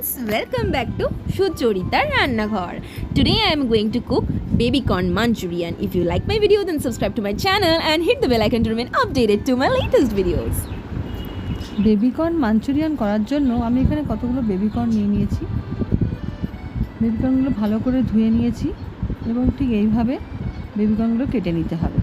friends, welcome back to Sucharita Rannaghar. Today I am going to cook baby corn Manchurian. If you like my video then subscribe to my channel and hit the bell icon to remain updated to my latest videos. Baby corn Manchurian করার জন্য আমি এখানে কতগুলো baby corn নিয়েছি। Baby কর্নগুলো ভালো করে ধুয়ে নিয়েছি এবং ঠিক এইভাবে বেবি কর্নগুলো কেটে নিতে হবে।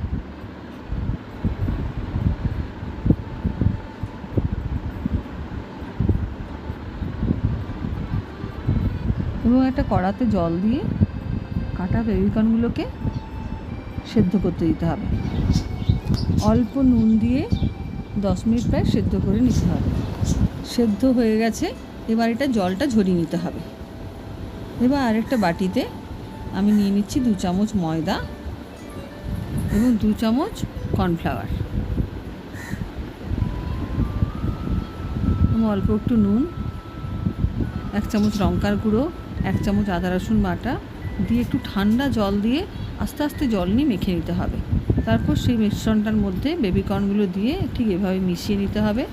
এবং একটা কড়াতে জল দিয়ে কাটা বেবি কর্নগুলোকে সেদ্ধ করতে দিতে হবে। অল্প নুন দিয়ে 10 মিনিট প্রায় সেদ্ধ করে নিতে হবে। সেদ্ধ হয়ে গেছে, এবার এটা জলটা ঝরিয়ে নিতে হবে। এবার আরেকটা বাটিতে আমি নিয়ে নিচ্ছি 2 চামচ ময়দা এবং 2 চামচ কর্নফ্লাওয়ার এবং অল্প একটু নুন, 1 চামচ লঙ্কার গুঁড়ো, 1 চামচ আদা রসুন বাটা দিয়ে একটু ঠান্ডা জল দিয়ে আস্তে আস্তে জল নিয়ে মেখে নিতে হবে। তারপর সেই মিশ্রণটার মধ্যে বেবি কর্নগুলো দিয়ে ঠিক এভাবে মিশিয়ে নিতে হবে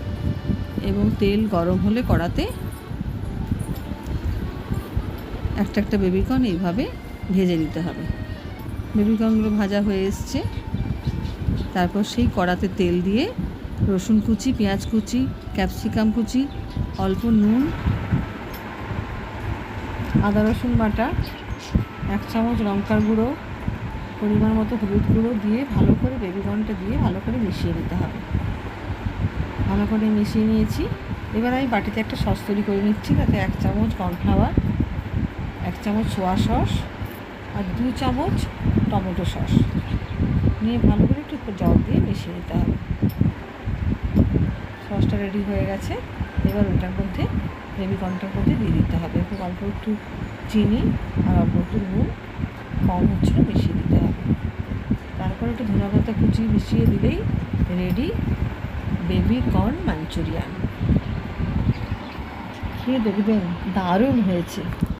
এবং তেল গরম হলে কড়াতে একটা একটা বেবি কর্ন এইভাবে ভেজে নিতে হবে। বেবি কর্নগুলো ভাজা হয়ে এসছে, তারপর সেই কড়াতে তেল দিয়ে রসুন কুচি, পেঁয়াজ কুচি, ক্যাপসিকাম কুচি, অল্প নুন, আদা রসুন বাটা, 1 চামচ লঙ্কার গুঁড়ো, পরিমাণ মতো হলুদ গুঁড়ো দিয়ে ভালো করে বেবি কর্নটা দিয়ে ভালো করে মিশিয়ে নিতে হবে। ভালো করে মিশিয়ে নিয়েছি। এবার আমি বাটিতে একটা সস তৈরি করে নিচ্ছি, তাতে 1 চামচ কর্নফ্লাওয়ার, 1 চামচ সোয়া সস আর 2 চামচ টমেটো সস নিয়ে ভালো করে একটু জল দিয়ে মিশিয়ে নিতে হবে। সসটা রেডি হয়ে গেছে, এবার ওটার মধ্যে বেবি কর্নটার মধ্যে দিয়ে দিতে হবে। খুব অল্প একটু চিনি আর অল্প একটু নুন কম হচ্ছিল মিশিয়ে দিতে হবে। তারপর একটু ধনেপাতা কুচি মিশিয়ে দিলেই রেডি বেবি কর্ন মাঞ্চুরিয়ান। খেয়ে দেখবেন দারুণ হয়েছে।